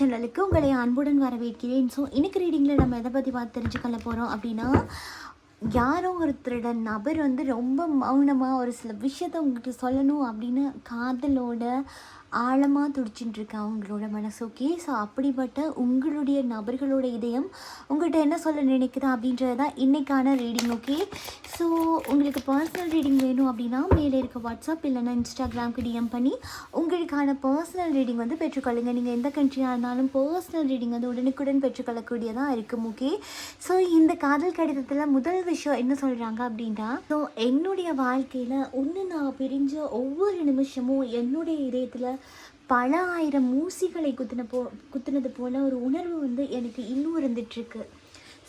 சேனலுக்கு உங்களை அன்புடன் வரவேற்கிறேன். ஸோ இன்னைக்கு ரீடிங்கில் நம்ம எதை பற்றி பார்த்து தெரிஞ்சுக்கொள்ள போகிறோம் அப்படின்னா, யாரோ ஒருத்தரோட நபர் வந்து ரொம்ப மௌனமாக ஒரு சில விஷயத்த உங்கள்கிட்ட சொல்லணும் அப்படின்னு காதலோட ஆழமாக துடிச்சுட்டு இருக்கா அவங்களோட மனசு. ஓகே, ஸோ அப்படிப்பட்ட உங்களுடைய நபர்களோட இதயம் உங்கள்கிட்ட என்ன சொல்ல நினைக்குதா அப்படின்றது தான் இன்றைக்கான ரீடிங். ஓகே, ஸோ உங்களுக்கு பர்சனல் ரீடிங் வேணும் அப்படின்னா மேலே இருக்க வாட்ஸ்அப் இல்லைன்னா இன்ஸ்டாகிராமுக்கு டிஎம் பண்ணி உங்களுக்கான பர்சனல் ரீடிங் வந்து பெற்றுக்கொள்ளுங்க. நீங்கள் எந்த கண்ட்ரியாக இருந்தாலும் பர்சனல் ரீடிங் வந்து உடனுக்குடன் பெற்றுக்கொள்ளக்கூடியதாக இருக்கும். ஓகே, ஸோ இந்த காதல் கடிதத்தில் முதல் விஷயம் என்ன சொல்கிறாங்க அப்படின்னா, ஸோ என்னுடைய வாழ்க்கையில் ஒன்று நான் பிரிஞ்ச ஒவ்வொரு நிமிஷமும் என்னுடைய இதயத்தில் பல ஆயிரம் ஊசிகளை குத்துனது போல் ஒரு உணர்வு வந்து எனக்கு இன்னும் இருந்துகிட்ருக்கு.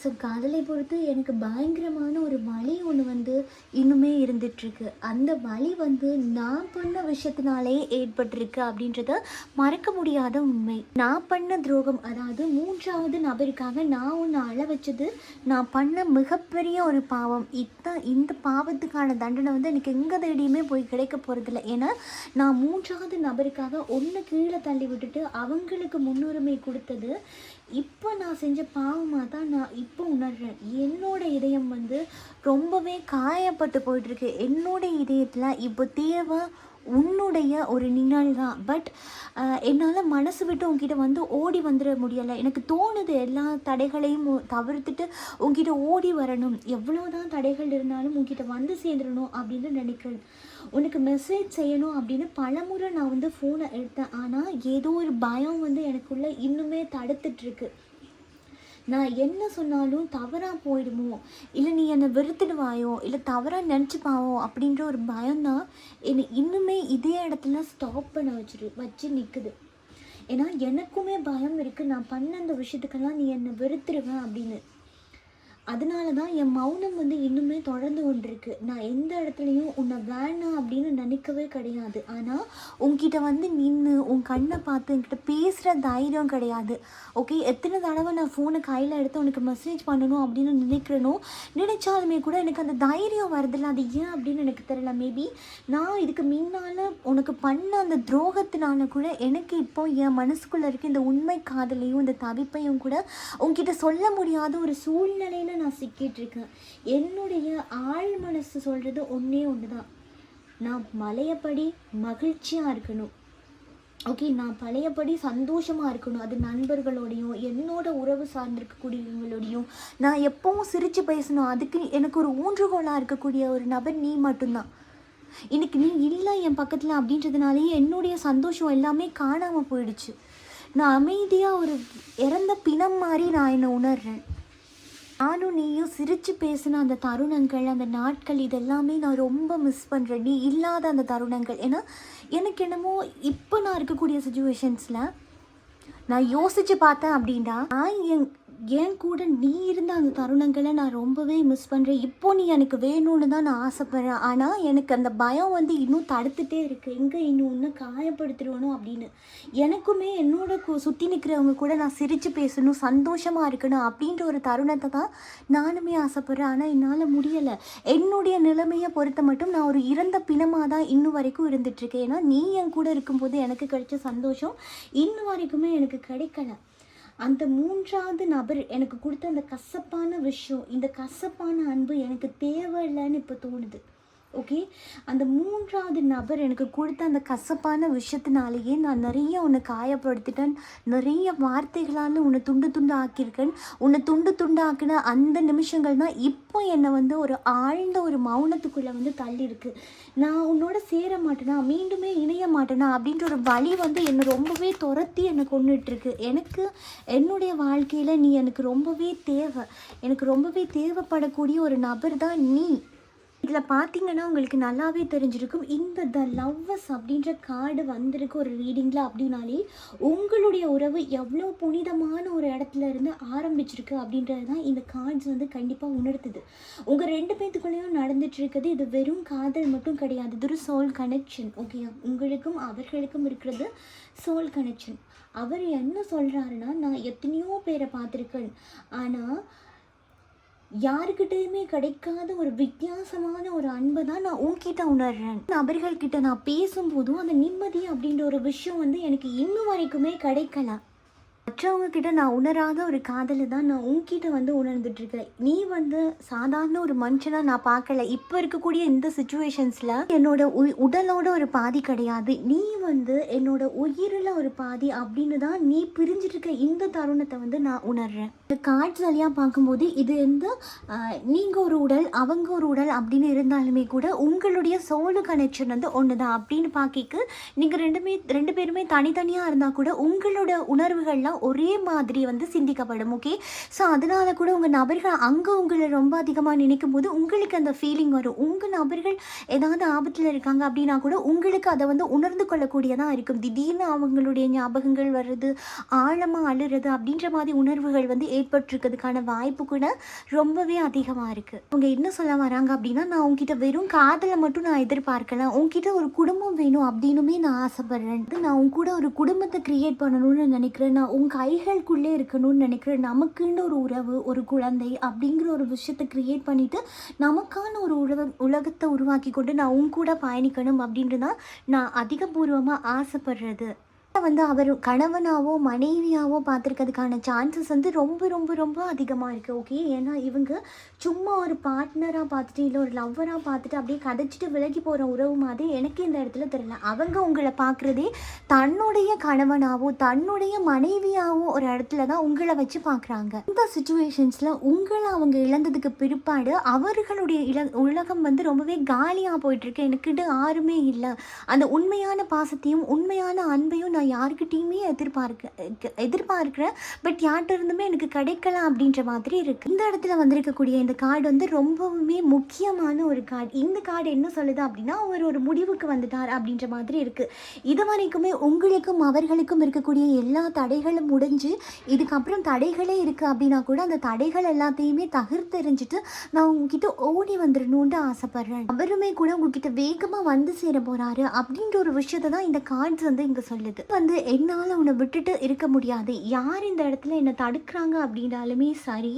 ஸோ காதலை பொறுத்து எனக்கு பயங்கரமான ஒரு வலி ஒன்று வந்து இன்னுமே இருந்துகிட்ருக்கு. அந்த வலி வந்து நான் பண்ண விஷயத்தினாலே ஏற்பட்டிருக்கு அப்படின்றத மறக்க முடியாத உண்மை. நான் பண்ண துரோகம், அதாவது மூன்றாவது நபருக்காக நான் ஒன்று அழ வச்சது, நான் பண்ண மிகப்பெரிய ஒரு பாவம். இந்த பாவத்துக்கான தண்டனை வந்து எனக்கு எங்கே தேடியுமே போய் கிடைக்க போகிறதில்ல. ஏன்னா நான் மூன்றாவது நபருக்காக ஒன்று கீழே தள்ளி விட்டுட்டு அவங்களுக்கு முன்னுரிமை கொடுத்தது இப்போ நான் செஞ்ச பாவமாக தான் நான் இப்போ உணர்கிறேன். என்னோட இதயம் வந்து ரொம்பவே காயப்பட்டு போயிட்டுருக்கு. என்னோட இதயத்தில் இப்போ தேவை உன்னுடைய ஒரு நிழல் தான். பட் என்னால் மனசு விட்டு உங்ககிட்ட வந்து ஓடி வந்துட முடியலை. எனக்கு தோணுது எல்லா தடைகளையும் தவிர்த்துட்டு உங்ககிட்ட ஓடி வரணும், எவ்வளோ தான் தடைகள் இருந்தாலும் உங்ககிட்ட வந்து சேர்ந்துடணும் அப்படின்னு நினைக்கிறேன். உனக்கு மெசேஜ் செய்யணும் அப்படின்னு பலமுறை நான் வந்து ஃபோனை எடுத்தேன். ஆனால் ஏதோ ஒரு பயம் வந்து எனக்குள்ளே இன்னுமே தடுத்துட்ருக்கு. நான் என்ன சொன்னாலும் தவறாக போயிடுமோ, இல்லை நீ என்னை வெறுத்துடுவாயோ, இல்லை தவறாக நினச்சிப்பாவோ அப்படின்ற ஒரு பயம்தான் என்னை இன்னுமே இதே இடத்துல ஸ்டாப் பண்ண வச்சு நிற்குது. ஏன்னா எனக்குமே பயம் இருக்குது, நான் பண்ண அந்த விஷயத்துக்கெல்லாம் நீ என்னை வெறுத்துடுவேன் அப்படின்னு. அதனால தான் என் மௌனம் வந்து இன்னுமே தொடர்ந்து கொண்டிருக்கு. நான் எந்த இடத்துலையும் உன்னை வேணாம் அப்படின்னு நினைக்கவே கிடையாது. ஆனால் உங்ககிட்ட வந்து நின்று உன் கண்ணை பார்த்து என்கிட்ட பேசுகிற தைரியம் கிடையாது. ஓகே, எத்தனை தடவை நான் ஃபோனை கையில் எடுத்து உனக்கு மெசேஜ் பண்ணணும் அப்படின்னு நினைச்சாலுமே கூட எனக்கு அந்த தைரியம் வரதில்லை. அது ஏன் அப்படின்னு எனக்கு தெரியல. மேபி நான் இதுக்கு முன்னால் உனக்கு பண்ண அந்த துரோகத்தினால கூட எனக்கு இப்போ என் மனசுக்குள்ளே இருக்க இந்த உண்மை காதலையும் இந்த தவிப்பையும் கூட உங்ககிட்ட சொல்ல முடியாத ஒரு சூழ்நிலையில் நான் சிக்கிட்டு இருக்கேன். என்னுடைய ஆழ் மனசு சொல்றது ஒன்னே ஒண்ணுதான், நான் பழையபடி மகிழ்ச்சியா இருக்கணும். ஓகே, நான் பழையபடி சந்தோஷமா இருக்கணும். அது நண்பர்களோடையும் என்னோட உறவு சார்ந்திருக்கக்கூடியவங்களோடையும் நான் எப்பவும் சிரிச்சு பேசணும். அதுக்கு எனக்கு ஒரு ஊன்றுகோலாக இருக்கக்கூடிய ஒரு நபர் நீ மட்டும்தான். இன்னைக்கு நீ இல்லை என் பக்கத்தில் அப்படின்றதுனாலேயே என்னுடைய சந்தோஷம் எல்லாமே காணாமல் போயிடுச்சு. நான் அமைதியாக ஒரு இறந்த பிணம் மாதிரி நான் என்னை உணர்றேன். நானும் நீயும் சிரித்து பேசின அந்த தருணங்கள், அந்த நாட்கள், இதெல்லாமே நான் ரொம்ப மிஸ் பண்ணுறேன். நீ இல்லாத அந்த தருணங்கள். ஏன்னா எனக்கு என்னமோ இப்போ நான் இருக்கக்கூடிய சுச்சுவேஷன்ஸில் நான் யோசித்து பார்த்தேன் அப்படின்னா, நான் என் கூட நீ இருந்த அந்த தருணங்களை நான் ரொம்பவே மிஸ் பண்ணுறேன். இப்போ நீ எனக்கு வேணும்னு தான் நான் ஆசைப்பட்றேன். ஆனால் எனக்கு அந்த பயம் வந்து இன்னும் தடுத்துட்டே இருக்குது, எங்கே இன்னும் காயப்படுத்திடுவணும் அப்படின்னு. எனக்குமே என்னோட சுற்றி நிற்கிறவங்க கூட நான் சிரித்து பேசணும், சந்தோஷமாக இருக்கணும் அப்படின்ற ஒரு தருணத்தை தான் நானுமே ஆசைப்பட்றேன். ஆனால் என்னால் முடியலை. என்னுடைய நிலைமையை பொறுத்த மட்டும் நான் ஒரு இறந்த பிணமாக தான் இன்னும் வரைக்கும் இருந்துகிட்ருக்கேன். ஏன்னா நீ என் கூட இருக்கும்போது எனக்கு கிடைச்ச சந்தோஷம் இன்னும் வரைக்குமே எனக்கு கிடைக்கல. அந்த மூன்றாவது நபர் எனக்கு கொடுத்த அந்த கசப்பான விஷயம், இந்த கசப்பான அன்பு எனக்கு தேவையில்லைன்னு இப்போ தோணுது. ஓகே, அந்த மூன்றாவது நபர் எனக்கு கொடுத்த அந்த கசப்பான விஷயத்தினாலேயே நான் நிறைய உன்னை காயப்படுத்திட்டேன், நிறைய வார்த்தைகளால் உன்னை துண்டு ஆக்கியிருக்கேன். உன்னை துண்டு ஆக்கின அந்த நிமிஷங்கள் தான் இப்போ என்னை வந்து ஒரு ஆழ்ந்த ஒரு மௌனத்துக்குள்ளே வந்து தள்ளியிருக்கு. நான் உன்னோட சேர மாட்டேனா, மீண்டுமே இணைய மாட்டேனா அப்படின்ற ஒரு வழி வந்து என்னை ரொம்பவே துரத்தி என்னை கொண்டுட்டுருக்கு. எனக்கு என்னுடைய வாழ்க்கையில் நீ எனக்கு ரொம்பவே தேவை. எனக்கு ரொம்பவே தேவைப்படக்கூடிய ஒரு நபர் தான் நீ. இதில் பார்த்தீங்கன்னா உங்களுக்கு நல்லாவே தெரிஞ்சிருக்கும், இந்த த லவ்வர்ஸ் அப்படின்ற கார்டு வந்திருக்கு ஒரு ரீடிங்கில் அப்படின்னாலே உங்களுடைய உறவு எவ்வளோ புனிதமான ஒரு இடத்துல இருந்து ஆரம்பிச்சிருக்கு அப்படின்றது தான் இந்த கார்ட்ஸ் வந்து கண்டிப்பாக உணர்த்துது. உங்கள் ரெண்டு பேத்துக்குள்ளேயும் நடந்துட்டுருக்குது இது வெறும் காதல் மட்டும் கிடையாது, இது ஒரு சோல் கனெக்ஷன். ஓகே, உங்களுக்கும் அவர்களுக்கும் இருக்கிறது சோல் கனெக்ஷன். அவர் என்ன சொல்கிறாருன்னா, நான் எத்தனையோ பேரை பார்த்துருக்கேன், ஆனால் யாருக்கிட்டையுமே கிடைக்காத ஒரு வித்தியாசமான ஒரு அன்பை தான் நான் உன்கிட்ட உணர்றேன். நபர்கள்கிட்ட நான் பேசும்போதும் அந்த நிம்மதி அப்படின்ற ஒரு விஷயம் வந்து எனக்கு இன்னும் வரைக்குமே கிடைக்கல. மற்றவங்க கிட்ட நான் உணராத ஒரு காதலை தான் நான் உன்கிட்ட வந்து உணர்ந்துட்டுருக்கேன். நீ வந்து சாதாரண ஒரு மனுஷனா நான் பார்க்கல. இப்போ இருக்கக்கூடிய இந்த சிச்சுவேஷன்ஸில் என்னோட உடலோட ஒரு பாதி கிடையாது. நீ வந்து என்னோட உயிரில் ஒரு பாதி அப்படின்னு தான் நீ பிரிஞ்சிட்டு இருக்க இந்த தருணத்தை வந்து நான் உணர்றேன். இந்த கார்ட்ஸ் வழியாக பார்க்கும்போது இது வந்து நீங்கள் ஒரு உடல் அவங்க ஒரு உடல் அப்படின்னு இருந்தாலுமே கூட உங்களுடைய சோலு கனெக்ஷன் வந்து ஒன்று தான் அப்படின்னு பார்க்க நீங்கள் ரெண்டு பேருமே தனித்தனியாக இருந்தால் கூட உங்களோட உணர்வுகள்லாம் ஒரே மாதிரி வந்து சிந்திக்கப்படும். ஓகே, ஸோ அதனால கூட உங்கள் நபர்கள் அங்கே உங்களை ரொம்ப அதிகமாக நினைக்கும் போது உங்களுக்கு அந்த ஃபீலிங் வரும். உங்கள் நபர்கள் ஏதாவது ஆபத்தில் இருக்காங்க அப்படின்னா கூட உங்களுக்கு அதை வந்து உணர்ந்து கொள்ளக்கூடியதாக இருக்கும். திடீர்னு அவங்களுடைய ஞாபகங்கள் வர்றது, ஆழமாக அழுறது அப்படின்ற மாதிரி உணர்வுகள் வந்து ஏற்பட்டிருக்கிறதுக்கான வாய்ப்பு கூட ரொம்பவே அதிகமாக இருக்குது. அவங்க என்ன சொல்ல வராங்க அப்படின்னா, நான் உங்ககிட்ட வெறும் காதலை மட்டும் நான் எதிர்பார்க்கல, உங்ககிட்ட ஒரு குடும்பம் வேணும் அப்படின்னுமே நான் ஆசைப்படுறேன். நான் உங்க கூட ஒரு குடும்பத்தை கிரியேட் பண்ணணும்னு நினைக்கிறேன். நான் உங்கள் கைகளுக்குள்ளே இருக்கணும்னு நினைக்கிறேன். நமக்குன்னு ஒரு உறவு, ஒரு குழந்தை அப்படிங்கிற ஒரு விஷயத்தை கிரியேட் பண்ணிவிட்டு நமக்கான ஒரு உலகத்தை உருவாக்கி கொண்டு நான் உங்க கூட பயணிக்கணும் அப்படின்ட்டு தான் நான் அதிகபூர்வமாக ஆசைப்படுறது. வந்து அவர் கணவனாவோ மனைவியாவோ பார்த்துருக்கிறதுக்கான சான்சஸ் வந்து ரொம்ப ரொம்ப ரொம்ப அதிகமாக இருக்குது. ஓகே, ஏன்னா இவங்க சும்மா ஒரு பார்ட்னராக பார்த்துட்டு இல்லை ஒரு லவ்வராக பார்த்துட்டு அப்படியே கதைச்சிட்டு விலகி போகிற உறவு மாதிரி எனக்கு இந்த இடத்துல தெரியல. அவங்க உங்களை பார்க்குறதே தன்னுடைய கணவனாவோ தன்னுடைய மனைவியாவோ ஒரு இடத்துல தான் உங்களை வச்சு பார்க்குறாங்க. இந்த சுச்சுவேஷன்ஸில் உங்களை அவங்க இழந்ததுக்கு பிற்பாடு அவர்களுடைய உலகம் வந்து ரொம்பவே காலியாக போயிட்டுருக்கு. எனக்கிட்ட யாருமே இல்லை. அந்த உண்மையான பாசத்தையும் உண்மையான அன்பையும் நான் யாருக்கிட்டையுமே எதிர்பார்க்கிறேன், பட் யார்கிட்ட இருந்துமே எனக்கு கிடைக்கல அப்படின்ற மாதிரி இருக்குது. இந்த இடத்துல வந்திருக்கக்கூடிய இந்த கார்டு வந்து ரொம்பவுமே முக்கியமான ஒரு கார்டு. இந்த கார்டு என்ன சொல்லுது அப்படின்னா, அவர் ஒரு முடிவுக்கு வந்துட்டார் அப்படின்ற மாதிரி இருக்குது. இது வரைக்குமே உங்களுக்கும் அவர்களுக்கும் இருக்கக்கூடிய எல்லா தடைகளும் முடிஞ்சு இதுக்கப்புறம் தடைகளே இருக்குது அப்படின்னா கூட அந்த தடைகள் எல்லாத்தையுமே தகர்த்தெறிஞ்சிட்டு நான் உங்ககிட்ட ஓடி வந்துடணும்னு ஆசைப்படுறேன். அவருமே கூட உங்ககிட்ட வேகமாக வந்து சேர போகிறாரு அப்படின்ற ஒரு விஷயத்தை தான் இந்த கார்ட்ஸ் வந்து இங்கே சொல்லுது. வந்து என்னால் உன்னை விட்டுட்டு இருக்க முடியாது, யார் இந்த இடத்துல என்னை தடுக்கிறாங்க அப்படின்னாலுமே சரி,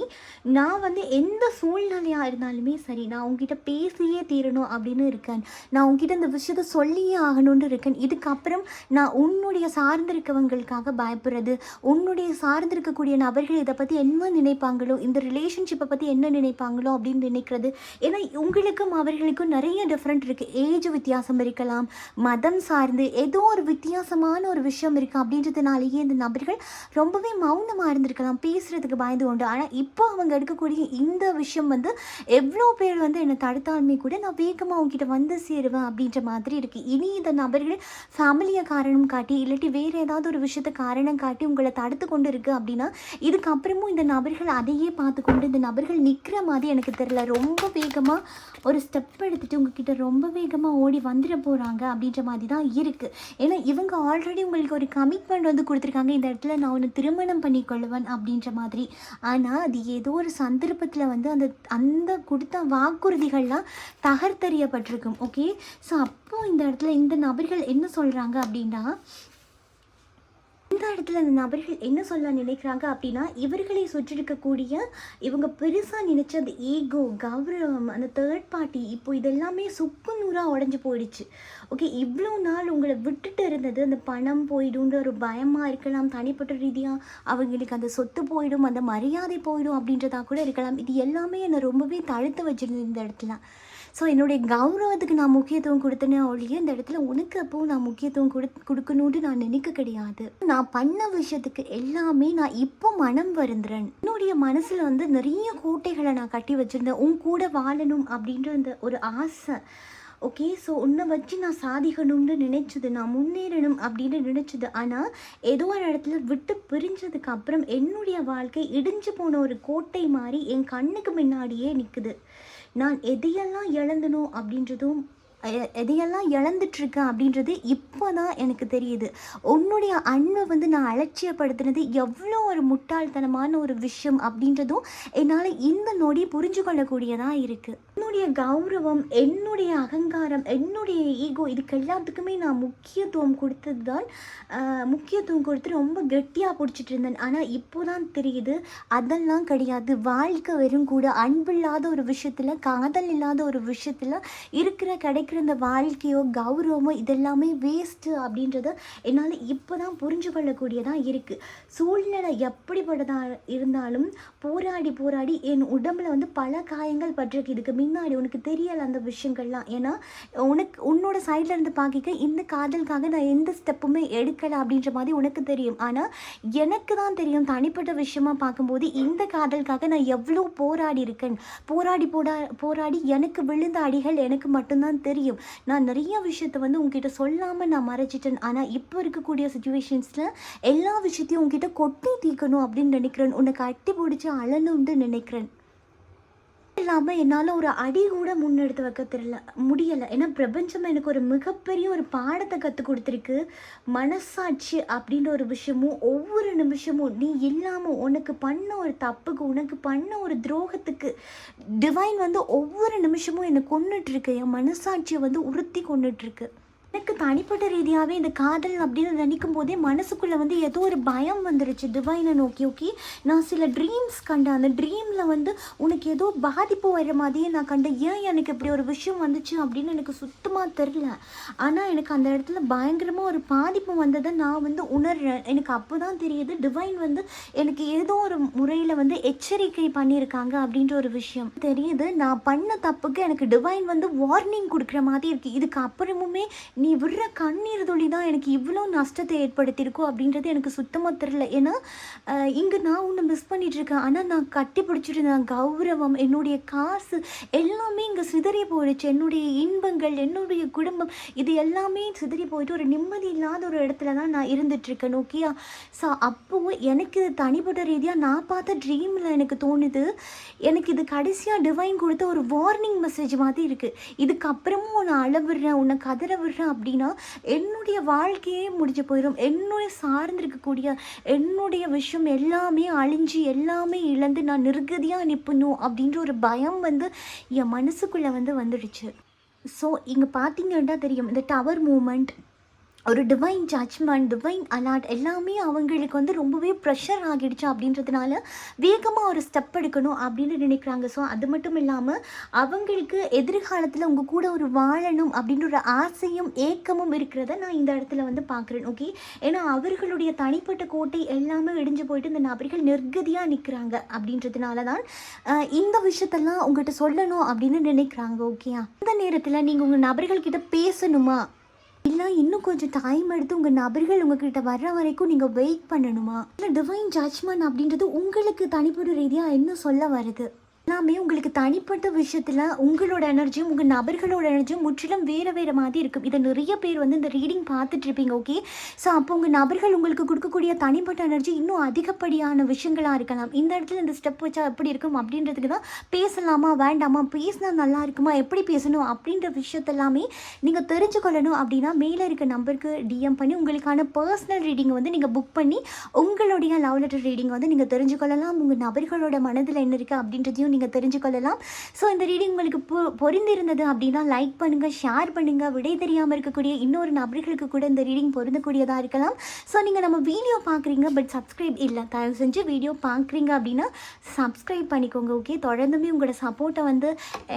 நான் வந்து எந்த சூழ்நிலையாக இருந்தாலுமே சரி, நான் உங்ககிட்ட பேசியே தீரணும் அப்படின்னு இருக்கேன். நான் உங்ககிட்ட இந்த விஷயத்த சொல்லியே ஆகணும்னு இருக்கேன். இதுக்கப்புறம் நான் உன்னுடைய சார்ந்திருக்கவங்களுக்காக பயப்படுறது, உன்னுடைய சார்ந்திருக்கக்கூடிய நபர்கள் இதை பற்றி என்ன நினைப்பாங்களோ, இந்த ரிலேஷன்ஷிப்பை பற்றி என்ன நினைப்பாங்களோ அப்படின்னு நினைக்கிறது. ஏன்னா உங்களுக்கும் அவர்களுக்கும் நிறைய டிஃப்ரெண்ட் இருக்குது. ஏஜ் வித்தியாசம் இருக்கலாம், மதம் சார்ந்து ஏதோ ஒரு வித்தியாசமான ஒரு விஷயம் இருக்குது அப்படின்றதுனாலேயே இந்த நபர்கள் ரொம்பவே மௌனமாக இருந்திருக்கலாம், பேசுகிறதுக்கு பயந்து உண்டு. ஆனால் இப்போ அவங்க எடுக்கக்கூடிய இந்த விஷயம் வந்து எவ்வளோ பேர் வந்து என்னை தடுத்தாலுமே கூட நான் வேகமாக அவங்ககிட்ட வந்து சேருவேன் அப்படின்ற மாதிரி இருக்குது. இனி இந்த நபர்கள் ஃபேமிலியை காரணம் காட்டி இல்லாட்டி வேறு ஏதாவது ஒரு விஷயத்தை காரணம் காட்டி உங்களை தடுத்து கொண்டு இருக்குது அப்படின்னா இதுக்கப்புறமும் இந்த நபர்கள் அதையே பார்த்து கொண்டு இந்த நபர்கள் நிற்கிற மாதிரி எனக்கு தெரியல. ரொம்ப வேகமாக ஒரு ஸ்டெப் எடுத்துகிட்டு உங்ககிட்ட ரொம்ப வேகமாக ஓடி வந்துட போகிறாங்க அப்படின்ற மாதிரி தான் இருக்குது. ஏன்னா இவங்க ஆல்ரெடி உங்களுக்கு ஒரு கமிட்மெண்ட் வந்து கொடுத்துருக்காங்க, இந்த இடத்துல நான் ஒன்று திருமணம் பண்ணிக்கொள்ளுவேன் அப்படின்ற மாதிரி. ஆனால் அது ஏதோ ஒரு சந்தர்ப்பத்தில் வந்து அந்த கொடுத்த வாக்குறுதிகள்லாம் தகர்த்தெறியப்பட்டிருக்கும். ஓகே, ஸோ அப்போது இந்த இடத்துல இந்த நபர்கள் என்ன சொல்கிறாங்க அப்படின்னா, இந்த இடத்துல அந்த நபர்கள் என்ன சொல்ல நினைக்கிறாங்க அப்படின்னா, இவர்களை சுற்றிருக்கக்கூடிய இவங்க பெருசாக நினச்ச அந்த ஈகோ, கௌரவம், அந்த தேர்ட் பார்ட்டி இப்போ இதெல்லாமே சுக்கு நூறாக உடஞ்சி போயிடுச்சு. ஓகே, இவ்வளோ நாள் உங்களை விட்டுட்டு இருந்தது அந்த பணம் போயிடும்ன்ற ஒரு பயமாக இருக்கலாம், தனிப்பட்ட ரீதியாக அவங்களுக்கு அந்த சொத்து போயிடும், அந்த மரியாதை போயிடும் அப்படின்றதா கூட இருக்கலாம். இது எல்லாமே என்னை ரொம்பவே தடுத்து வச்சிருந்தது இந்த இடத்துல. ஸோ என்னுடைய கௌரவத்துக்கு நான் முக்கியத்துவம் கொடுத்தேனே ஒழிய இந்த இடத்துல உனக்கு அப்போ நான் முக்கியத்துவம் கொடுக்கணும்னு நான் நினைக்க கிடையாது. நான் பண்ண விஷயத்துக்கு எல்லாமே நான் இப்போ மனம் வருந்துறேன். என்னுடைய மனசில் வந்து நிறைய கோட்டைகளை நான் கட்டி வச்சுருந்தேன், உன் கூட வாழணும் அப்படின்ற இந்த ஒரு ஆசை. ஓகே, ஸோ உன்னை வச்சு நான் சாதிக்கணும்னு நினச்சது, நான் முன்னேறணும் அப்படின்னு நினச்சது. ஆனால் ஏதோ ஒரு இடத்துல விட்டு பிரிஞ்சதுக்கு அப்புறம் என்னுடைய வாழ்க்கை இடிஞ்சு போன ஒரு கோட்டை மாதிரி என் கண்ணுக்கு முன்னாடியே நிற்குது. நான் எதையெல்லாம் இழந்தனும் அப்படின்றதும் எதையெல்லாம் இழந்துட்டுருக்கேன் அப்படின்றது இப்போ தான் எனக்கு தெரியுது. உன்னுடைய அன்பை வந்து நான் அலட்சியப்படுத்துனது எவ்வளோ ஒரு முட்டாள்தனமான ஒரு விஷயம் அப்படின்றதும் என்னால் இந்த நொடி புரிஞ்சு கொள்ளக்கூடியதாக இருக்குது. என்னுடைய கௌரவம், என்னுடைய அகங்காரம், என்னுடைய ஈகோ இதுக்கு எல்லாத்துக்குமே நான் முக்கியத்துவம் கொடுத்து ரொம்ப கெட்டியாக பிடிச்சிட்டு இருந்தேன். ஆனால் இப்போ தான் தெரியுது அதெல்லாம் கிடையாது. வாழ்க்கை வெறும் கூட அன்பில்லாத ஒரு விஷயத்தில், காதல் இல்லாத ஒரு விஷயத்தில் இருக்கிற கிடைக்கிற இந்த வாழ்க்கையோ கௌரவமோ இதெல்லாமே வேஸ்ட்டு அப்படின்றத என்னால் இப்போ தான் புரிஞ்சு கொள்ளக்கூடியதாக இருக்குது. சூழ்நிலை எப்படிப்பட்டதா இருந்தாலும் போராடி போராடி என் உடம்புல வந்து பல காயங்கள் பட்டிருக்கு. இதுக்கு முன்னாடி உனக்கு தெரியலை அந்த விஷயங்கள்லாம். ஏன்னா உன்னோட சைடில் இருந்து பார்க்க இந்த காதலுக்காக நான் எந்த ஸ்டெப்புமே எடுக்கலை அப்படின்ற மாதிரி உனக்கு தெரியும். ஆனால் எனக்கு தான் தெரியும் தனிப்பட்ட விஷயமா பார்க்கும்போது இந்த காதலுக்காக நான் எவ்வளோ போராடி இருக்கேன். போராடி எனக்கு விழுந்த அடிகள் எனக்கு மட்டும்தான் தெரியும். நான் நிறைய விஷயத்த வந்து உங்ககிட்ட சொல்லாமல் நான் மறைச்சிட்டேன். ஆனால் இப்போ இருக்கக்கூடிய சுச்சுவேஷன்ஸில் எல்லா விஷயத்தையும் உங்ககிட்ட கொட்டி தீக்கணும் அப்படின்னு நினைக்கிறேன். உன்னை கட்டி பிடிச்சி அழணும்னு நினைக்கிறேன். இல்லாமல் என்னால் ஒரு அடி கூட முன்னெடுத்து வைக்க முடியலை. ஏன்னா பிரபஞ்சம் எனக்கு ஒரு மிகப்பெரிய ஒரு பாடத்தை கற்றுக் கொடுத்துருக்கு. மனசாட்சி அப்படின்ற ஒரு விஷயமும் ஒவ்வொரு நிமிஷமும் நீ இல்லாமல் உனக்கு பண்ண ஒரு தப்புக்கு உனக்கு பண்ண ஒரு துரோகத்துக்கு டிவைன் வந்து ஒவ்வொரு நிமிஷமும் என்னை கொன்னுட்ருக்கு. என் மனசாட்சியை வந்து உறுத்தி கொண்டுட்ருக்கு. எனக்கு தனிப்பட்ட ரீதியாகவே இந்த காதல் அப்படின்னு நினைக்கும் போதே மனசுக்குள்ளே வந்து ஏதோ ஒரு பயம் வந்துருச்சு டிவைனை நோக்கி. ஓகே, நான் சில ட்ரீம்ஸ் கண்டேன். அந்த ட்ரீமில் வந்து உனக்கு ஏதோ பாதிப்பு வர மாதிரியே நான் கண்டேன். ஏன் எனக்கு இப்படி ஒரு விஷயம் வந்துச்சு அப்படின்னு எனக்கு சுத்தமாக தெரில. ஆனால் எனக்கு அந்த இடத்துல பயங்கரமாக ஒரு பாதிப்பு வந்ததை நான் வந்து உணர்றேன். எனக்கு அப்போ தான் தெரியுது டிவைன் வந்து எனக்கு ஏதோ ஒரு முறையில் வந்து எச்சரிக்கை பண்ணியிருக்காங்க அப்படின்ற ஒரு விஷயம் தெரியுது. நான் பண்ண தப்புக்கு எனக்கு டிவைன் வந்து வார்னிங் கொடுக்குற மாதிரி இருக்குது. இதுக்கு அப்புறமுமே நீ விடுற கண்ணீர் துளி தான் எனக்கு இவ்வளோ நஷ்டத்தை ஏற்படுத்தியிருக்கோ அப்படின்றது எனக்கு சுத்தமாக தெரியல. ஏன்னா இங்கே நான் ஒன்று மிஸ் பண்ணிகிட்ருக்கேன். ஆனால் நான் கட்டி பிடிச்சிட்டு இருந்தேன் கௌரவம், என்னுடைய காசு எல்லாமே இங்கே சிதறி போயிடுச்சு. என்னுடைய இன்பங்கள், என்னுடைய குடும்பம், இது எல்லாமே சிதறி போயிட்டு ஒரு நிம்மதி இல்லாத ஒரு இடத்துல தான் நான் இருந்துகிட்ருக்கேன். ஓகேயா? ஸோ அப்போது எனக்கு இது தனிப்பட்ட ரீதியாக நான் பார்த்த ட்ரீமில் எனக்கு தோணுது, எனக்கு இது கடைசியாக டிவைன் கொடுத்த ஒரு வார்னிங் மெசேஜ் மாதிரி இருக்குது. இதுக்கப்புறமும் உன்னை அளவிடுறேன், உன்னை கதற விடுறேன் அப்படின்னா என்னுடைய வாழ்க்கையே முடிஞ்சு போயிடும். என்னுடைய சார்ந்திருக்கக்கூடிய என்னுடைய விஷயம் எல்லாமே அழிஞ்சு எல்லாமே இழந்து நான் நிர்கதியாக நிற்பணும் அப்படின்ற ஒரு பயம் வந்து என் மனசுக்குள்ளே வந்து வந்துடுச்சு. ஸோ இங்கே பார்த்தீங்கன்னா தெரியும், இந்த டவர் மூமெண்ட், ஒரு டிவைன் ஜட்ஜ்மெண்ட், டிவைன் அலாட் எல்லாமே அவங்களுக்கு வந்து ரொம்பவே ப்ரெஷர் ஆகிடுச்சு. அப்படின்றதுனால வேகமாக ஒரு ஸ்டெப் எடுக்கணும் அப்படின்னு நினைக்கிறாங்க. ஸோ அது மட்டும் இல்லாமல் அவங்களுக்கு எதிர்காலத்தில் உங்கள் கூட ஒரு வாழணும் அப்படின்ற ஒரு ஆசையும் ஏக்கமும் இருக்கிறத நான் இந்த இடத்துல வந்து பார்க்குறேன். ஓகே, ஏன்னா அவர்களுடைய தனிப்பட்ட கோட்டை எல்லாமே இடிஞ்சு போயிட்டு இந்த நபர்கள் நிர்கதியாக நிற்கிறாங்க. அப்படின்றதுனால தான் இந்த விஷயத்தெல்லாம் உங்கள்கிட்ட சொல்லணும் அப்படின்னு நினைக்கிறாங்க. ஓகேயா? இந்த நேரத்தில் நீங்கள் உங்கள் நபர்கள்கிட்ட பேசணுமா, இல்லை இன்னும் கொஞ்சம் டைம் எடுத்து உங்கள் நபர்கள் உங்ககிட்ட வர்ற வரைக்கும் நீங்கள் வெயிட் பண்ணணுமா, இல்லை டிவைன் ஜட்ஜ்மெண்ட் அப்படின்றது உங்களுக்கு தனிப்பட்ட ரீதியாக என்ன சொல்ல வருது? எல்லாமே உங்களுக்கு தனிப்பட்ட விஷயத்தில் உங்களோட எனர்ஜியும் உங்கள் நபர்களோட எனர்ஜியும் முற்றிலும் வேறு மாதிரி இருக்கும். இதை நிறைய பேர் வந்து இந்த ரீடிங் பார்த்துட்ருப்பீங்க. ஓகே, ஸோ அப்போ உங்கள் நபர்கள் உங்களுக்கு கொடுக்கக்கூடிய தனிப்பட்ட எனர்ஜி இன்னும் அதிகப்படியான விஷயங்களாக இருக்கலாம். இந்த இடத்துல இந்த ஸ்டெப் வச்சா எப்படி இருக்கும் அப்படின்றதுக்கு தான் பேசலாமா வேண்டாமா, பேசினா நல்லா இருக்குமா, எப்படி பேசணும் அப்படின்ற விஷயத்தெல்லாமே நீங்கள் தெரிஞ்சுக்கொள்ளணும். அப்படின்னா மேலே இருக்க நம்பருக்கு டிஎம் பண்ணி உங்களுக்கான பர்சனல் ரீடிங்கை வந்து நீங்கள் புக் பண்ணி உங்களுடைய லவ் லெட்டர் ரீடிங்கை வந்து நீங்கள் தெரிஞ்சுக்கொள்ளலாம். உங்கள் நபர்களோட மனதில் என்ன இருக்குது அப்படின்றதையும் நீங்கள் தெரிஞ்சுக்கொள்ளலாம். ஸோ இந்த ரீடிங் உங்களுக்கு பொருந்திருந்தது அப்படின்னா லைக் பண்ணுங்கள், ஷேர் பண்ணுங்கள். விடை தெரியாமல் இருக்கக்கூடிய இன்னொரு நபர்களுக்கு கூட இந்த ரீடிங் பொருந்தக்கூடியதாக இருக்கலாம். ஸோ நீங்கள் நம்ம வீடியோ பார்க்குறீங்க பட் சப்ஸ்கிரைப் இல்லை, தயவு செஞ்சு வீடியோ பார்க்குறீங்க அப்படின்னா சப்ஸ்கிரைப் பண்ணிக்கோங்க. ஓகே, தொடர்ந்துமே உங்களோட சப்போர்ட்டை வந்து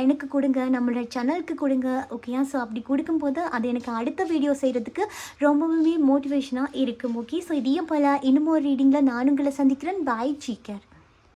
எனக்கு கொடுங்க, நம்மளோட சேனலுக்கு கொடுங்க. ஓகேயா? ஸோ அப்படி கொடுக்கும்போது அது எனக்கு அடுத்த வீடியோ செய்கிறதுக்கு ரொம்பவுமே மோட்டிவேஷனாக இருக்கும். ஓகே, ஸோ இதையும் போல் இன்னும் ஒரு ரீடிங்கில் நான் உங்களை சந்திக்கிறேன். பாய், டேக் கேர்.